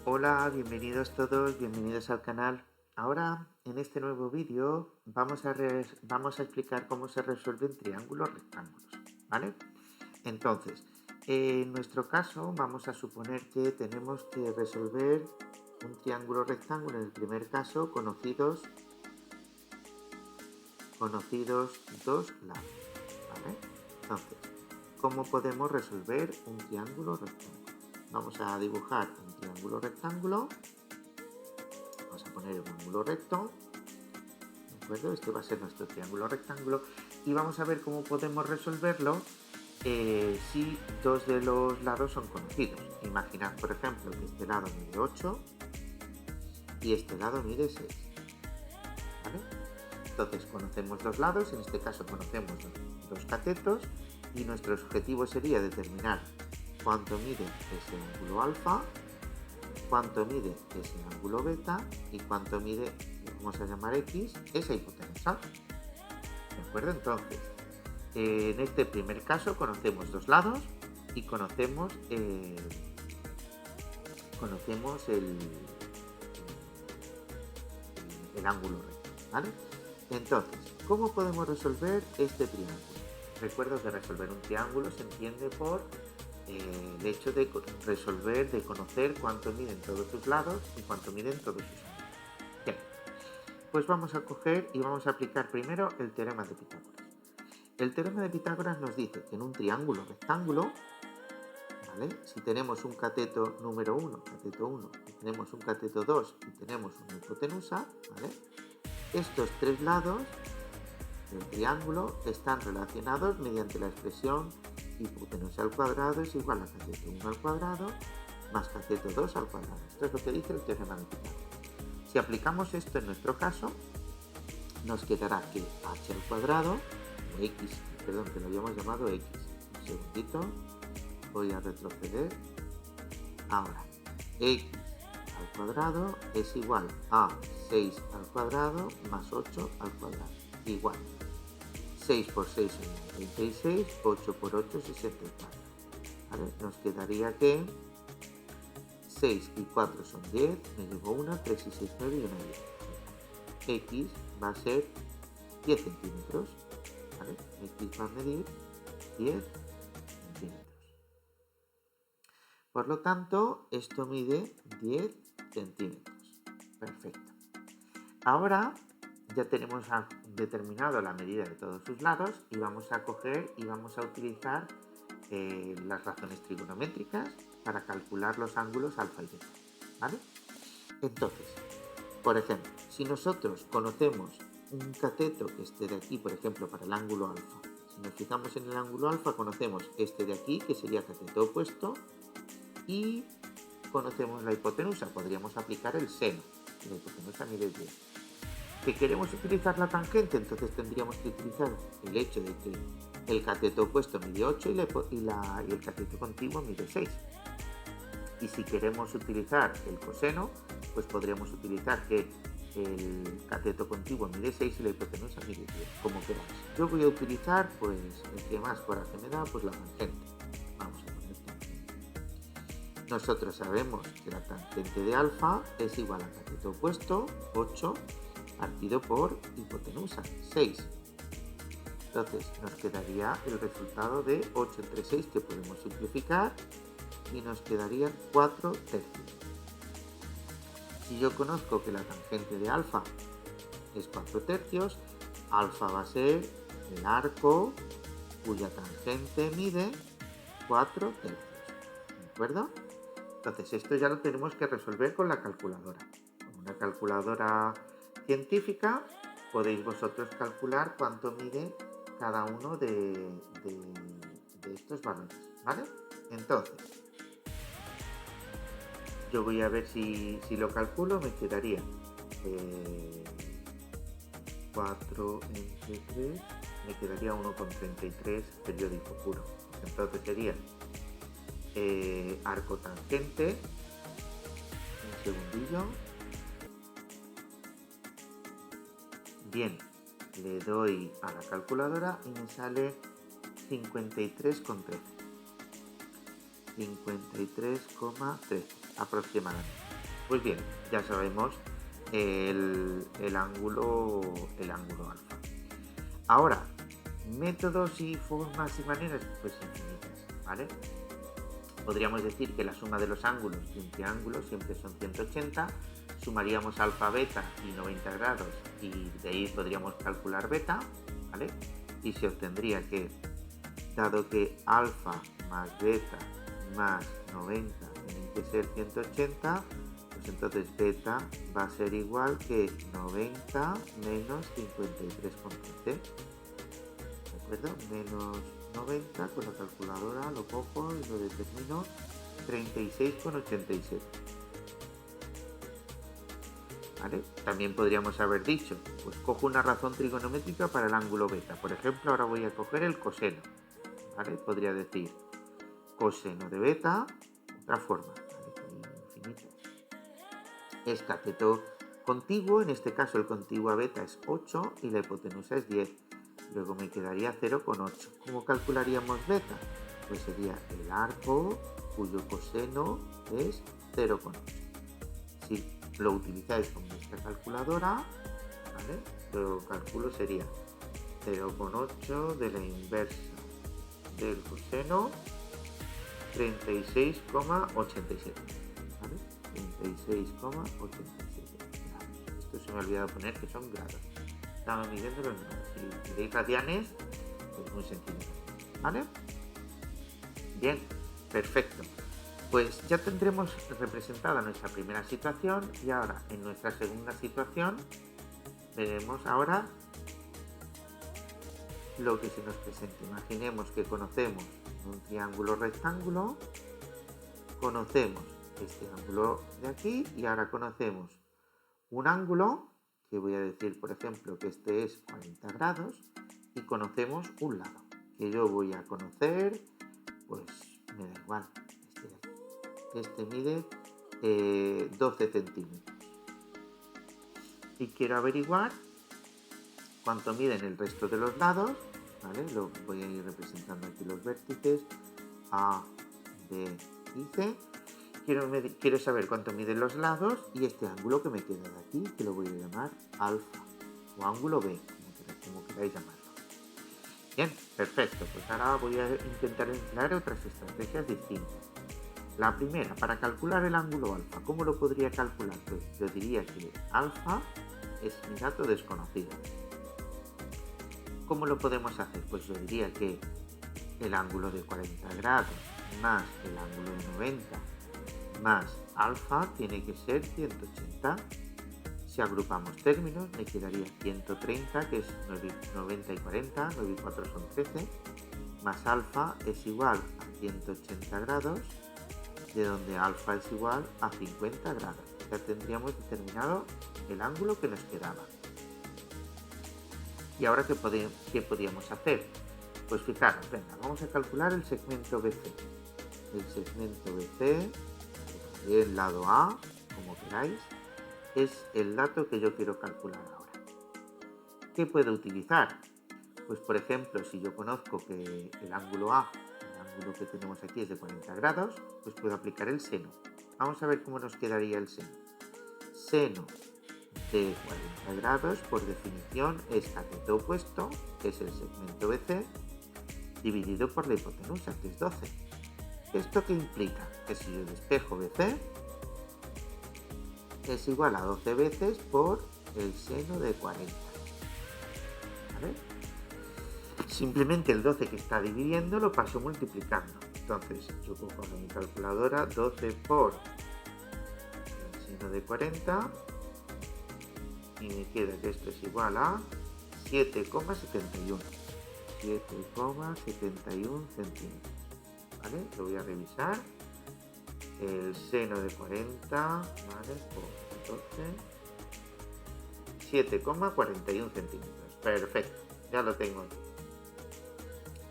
Hola, bienvenidos todos, bienvenidos al canal. Ahora, en este nuevo vídeo, vamos a explicar cómo se resuelven triángulos rectángulos, ¿vale? Entonces, en nuestro caso, vamos a suponer que tenemos que resolver un triángulo rectángulo, en el primer caso, conocidos dos lados, ¿vale? Entonces, ¿cómo podemos resolver un triángulo rectángulo? Vamos a dibujar un triángulo rectángulo. Vamos a poner un ángulo recto, ¿de acuerdo? Este va a ser nuestro triángulo rectángulo y vamos a ver cómo podemos resolverlo si dos de los lados son conocidos. Imaginad, por ejemplo, que este lado mide 8 y este lado mide 6, ¿vale? Entonces conocemos dos lados, en este caso conocemos dos catetos y nuestro objetivo sería determinar cuánto mide ese ángulo alfa, cuánto mide ese ángulo beta y cuánto mide, vamos a llamar X, esa hipotenusa. ¿De acuerdo? Entonces, en este primer caso conocemos dos lados y conocemos el ángulo recto, ¿vale? Entonces, ¿cómo podemos resolver este triángulo? Recuerdo que resolver un triángulo se entiende por el hecho de resolver, de conocer cuánto miden todos sus lados y cuánto miden todos sus ángulos. Bien, pues vamos a coger y vamos a aplicar primero el teorema de Pitágoras. El teorema de Pitágoras nos dice que en un triángulo rectángulo, ¿vale? Si tenemos un cateto número 1, cateto 1, y tenemos un cateto 2 y tenemos una hipotenusa, ¿vale? Estos tres lados del triángulo están relacionados mediante la expresión hipotenusa al cuadrado es igual a cateto 1 al cuadrado más cateto 2 al cuadrado. Esto es lo que dice el teorema de Pitágoras. Si aplicamos esto en nuestro caso, nos quedará que h al cuadrado, o x, perdón, que lo habíamos llamado x. Un segundito, voy a retroceder. Ahora, x al cuadrado es igual a 6 al cuadrado más 8 al cuadrado. Igual. 6 por 6 son 36, 8 por 8 64. ¿Vale? Nos quedaría que 6 y 4 son 10, me llevo una, 3 y 6, 9 y una 10. X va a ser 10 centímetros. ¿Vale? X va a medir 10 centímetros. Por lo tanto, esto mide 10 centímetros. Perfecto. Ahora ya tenemos determinado la medida de todos sus lados y vamos a coger y vamos a utilizar las razones trigonométricas para calcular los ángulos alfa y beta, ¿vale? Entonces, por ejemplo, si nosotros conocemos un cateto que esté de aquí, por ejemplo, para el ángulo alfa, si nos fijamos en el ángulo alfa, conocemos este de aquí, que sería cateto opuesto, y conocemos la hipotenusa, podríamos aplicar el seno, la hipotenusa mide 10. Que queremos utilizar la tangente, entonces tendríamos que utilizar el hecho de que el cateto opuesto mide 8 y el cateto contiguo mide 6. Y si queremos utilizar el coseno, pues podríamos utilizar que el cateto contiguo mide 6 y la hipotenusa mide 10, como queráis. Yo voy a utilizar, pues, el que más coraje me da, pues la tangente. Vamos a poner tangente. Nosotros sabemos que la tangente de alfa es igual a cateto opuesto, 8, partido por hipotenusa, 6. Entonces nos quedaría el resultado de 8 entre 6 que podemos simplificar y nos quedarían 4 tercios. Si yo conozco que la tangente de alfa es 4 tercios, alfa va a ser el arco cuya tangente mide 4 tercios. ¿De acuerdo? Entonces esto ya lo tenemos que resolver con la calculadora. Con una calculadora científica podéis vosotros calcular cuánto mide cada uno de estos valores, ¿vale? Entonces, yo voy a ver si lo calculo, me quedaría 4 entre 3, me quedaría 1,33 periódico puro. Entonces sería arco tangente, un segundillo. Bien, le doy a la calculadora y me sale 53,13. 53,13. aproximadamente. Pues bien, ya sabemos el ángulo alfa. Ahora, métodos y formas y maneras, pues infinitas, ¿vale? Podríamos decir que la suma de los ángulos de un triángulo siempre son 180, sumaríamos alfa, beta y 90 grados y de ahí podríamos calcular beta, ¿vale? Y se obtendría que, dado que alfa más beta más 90 tienen que ser 180, pues entonces beta va a ser igual que 90 menos 53,13. ¿De acuerdo? Menos 90 con la calculadora lo cojo y lo determino 36,87. ¿Vale? También podríamos haber dicho, pues cojo una razón trigonométrica para el ángulo beta. Por ejemplo, ahora voy a coger el coseno. ¿Vale? Podría decir coseno de beta, otra forma, ¿vale? Infinito. Es cateto contiguo, en este caso el contiguo a beta es 8 y la hipotenusa es 10. Luego me quedaría 0,8. ¿Cómo calcularíamos beta? Pues sería el arco cuyo coseno es 0,8. Si lo utilizáis con vuestra calculadora, ¿vale? Lo calculo sería 0,8 de la inversa del coseno 36,87. ¿Vale? 36,87 grados. Esto se me ha olvidado poner que son grados. Estamos midiendo los grados. Si queréis radianes, pues muy sencillo. ¿Vale? Bien, perfecto. Pues ya tendremos representada nuestra primera situación y ahora en nuestra segunda situación veremos ahora lo que se nos presenta. Imaginemos que conocemos un triángulo rectángulo, conocemos este ángulo de aquí y ahora conocemos un ángulo que voy a decir, por ejemplo, que este es 40 grados y conocemos un lado que yo voy a conocer, pues me da igual, este de aquí. Este mide 12 centímetros y quiero averiguar cuánto miden el resto de los lados, ¿vale? Lo voy a ir representando aquí los vértices A, B y C. Quiero saber cuánto miden los lados y este ángulo que me queda de aquí, que lo voy a llamar alfa o ángulo B, como queráis llamarlo. Bien, perfecto. Pues ahora voy a intentar emplear otras estrategias distintas. La primera, para calcular el ángulo alfa, ¿cómo lo podría calcular? Pues yo diría que alfa es mi dato desconocido. ¿Cómo lo podemos hacer? Pues yo diría que el ángulo de 40 grados más el ángulo de 90 más alfa tiene que ser 180. Si agrupamos términos me quedaría 130, que es 90 y 40, 9 y 4 son 13, más alfa es igual a 180 grados, de donde alfa es igual a 50 grados. Ya tendríamos determinado el ángulo que nos quedaba. ¿Y ahora qué podíamos hacer? Pues fijaros, venga, vamos a calcular el segmento BC. El segmento BC, el lado A, como queráis, es el dato que yo quiero calcular ahora. ¿Qué puedo utilizar? Pues por ejemplo, si yo conozco que el ángulo A, el ángulo que tenemos aquí es de 40 grados, pues puedo aplicar el seno. Vamos a ver cómo nos quedaría el seno. Seno de 40 grados, por definición, es cateto opuesto, que es el segmento BC, dividido por la hipotenusa, que es 12. ¿Esto qué implica? Que si yo despejo BC, es igual a 12 veces por el seno de 40. ¿Vale? Simplemente el 12 que está dividiendo lo paso multiplicando. Entonces yo cojo mi calculadora, 12 por el seno de 40 y me queda que esto es igual a 7,71. 7,71 centímetros. ¿Vale? Lo voy a revisar. El seno de 40, ¿vale? Por 12, 7,41 centímetros. Perfecto, ya lo tengo aquí.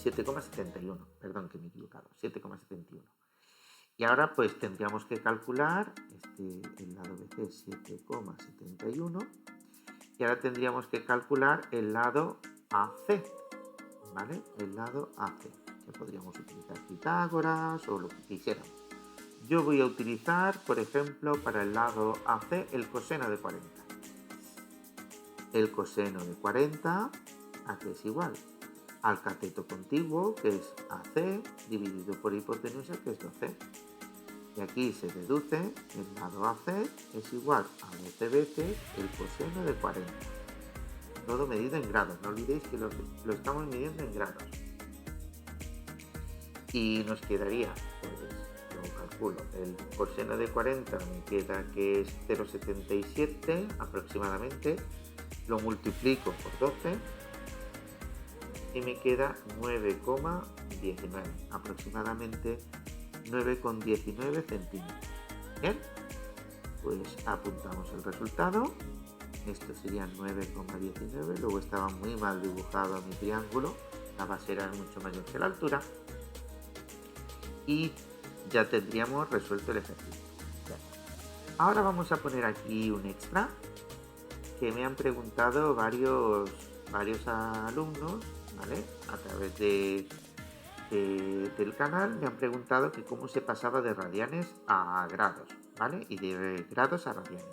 7,71, perdón que me he equivocado, 7,71. Y ahora pues tendríamos que calcular, el lado BC es 7,71, y ahora tendríamos que calcular el lado AC, ¿vale? El lado AC, que podríamos utilizar Pitágoras o lo que quisiéramos. Yo voy a utilizar, por ejemplo, para el lado AC, el coseno de 40. El coseno de 40, ¿a qué es igual? Al cateto contiguo, que es AC, dividido por hipotenusa, que es 12. Y aquí se deduce, el lado AC es igual a 12 veces el coseno de 40. Todo medido en grados, no olvidéis que lo estamos midiendo en grados. Y nos quedaría, pues, lo calculo, el coseno de 40 me queda que es 0,77 aproximadamente, lo multiplico por 12 y me queda 9,19, aproximadamente 9,19 centímetros. Bien, pues apuntamos el resultado. Esto sería 9,19, luego estaba muy mal dibujado mi triángulo, la base era mucho mayor que la altura y ya tendríamos resuelto el ejercicio. Bien. Ahora vamos a poner aquí un extra que me han preguntado varios alumnos, ¿vale? A través del canal me han preguntado que cómo se pasaba de radianes a grados, ¿vale? Y de grados a radianes.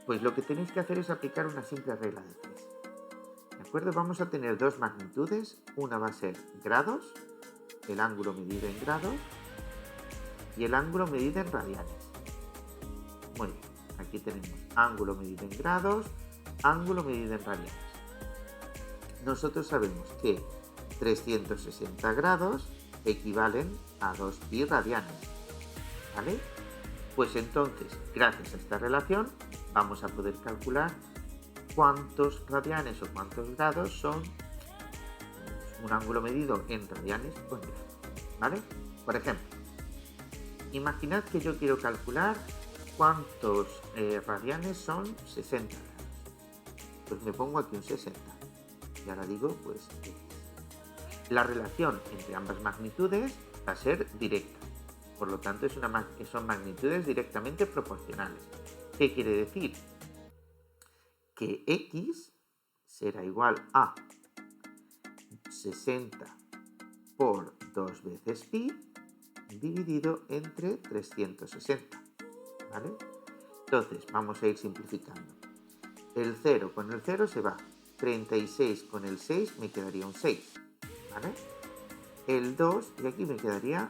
Pues lo que tenéis que hacer es aplicar una simple regla de 3. ¿De acuerdo? Vamos a tener dos magnitudes. Una va a ser grados, el ángulo medido en grados, y el ángulo medido en radianes. Muy bien, aquí tenemos ángulo medido en grados, ángulo medido en radianes. Nosotros sabemos que 360 grados equivalen a 2 pi radianes, ¿vale? Pues entonces, gracias a esta relación, vamos a poder calcular cuántos radianes o cuántos grados son un ángulo medido en radianes o en grados, ¿vale? Por ejemplo, imaginad que yo quiero calcular cuántos radianes son 60 grados. Pues me pongo aquí un 60. Y ahora digo, pues, la relación entre ambas magnitudes va a ser directa. Por lo tanto, son magnitudes directamente proporcionales. ¿Qué quiere decir? Que X será igual a 60 por 2 veces pi dividido entre 360. ¿Vale? Entonces, vamos a ir simplificando. El 0 con el 0 se va. 36 con el 6 me quedaría un 6. ¿Vale? El 2 y aquí me quedaría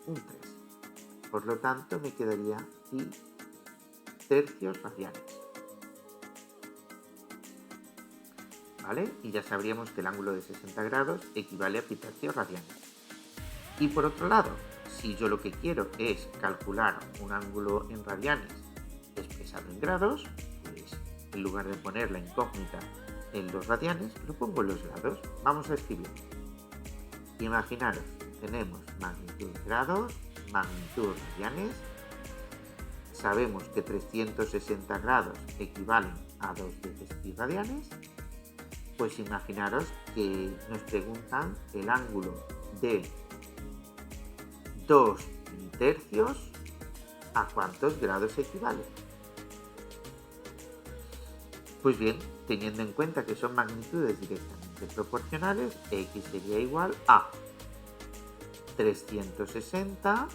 un 3. Por lo tanto, me quedaría pi tercios radianes. ¿Vale? Y ya sabríamos que el ángulo de 60 grados equivale a pi tercios radianes. Y por otro lado, si yo lo que quiero es calcular un ángulo en radianes expresado en grados, pues en lugar de poner la incógnita en los radianes, lo pongo en los grados. Vamos a escribir. Imaginaros, tenemos magnitud grados, magnitud radianes. Sabemos que 360 grados equivalen a 2 veces pi radianes. Pues imaginaros que nos preguntan el ángulo de 2 pi tercios, ¿a cuántos grados equivale? Pues bien, teniendo en cuenta que son magnitudes directamente proporcionales, X sería igual a 360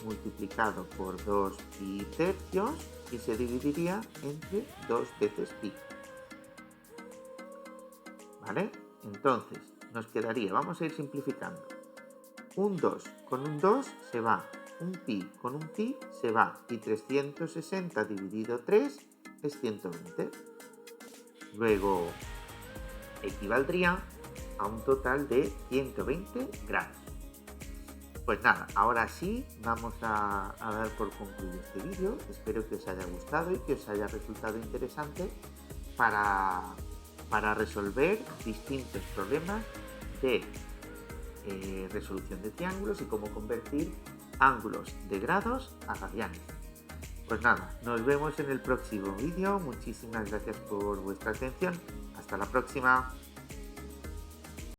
multiplicado por 2 pi tercios y se dividiría entre 2 veces pi. ¿Vale? Entonces, nos quedaría, vamos a ir simplificando. Un 2 con un 2 se va, un pi con un pi se va, y 360 dividido 3 es 120. Luego, equivaldría a un total de 120 grados. Pues nada, ahora sí vamos a dar por concluido este vídeo. Espero que os haya gustado y que os haya resultado interesante para resolver distintos problemas de resolución de triángulos y cómo convertir ángulos de grados a radianes. Pues nada, nos vemos en el próximo vídeo. Muchísimas gracias por vuestra atención. Hasta la próxima.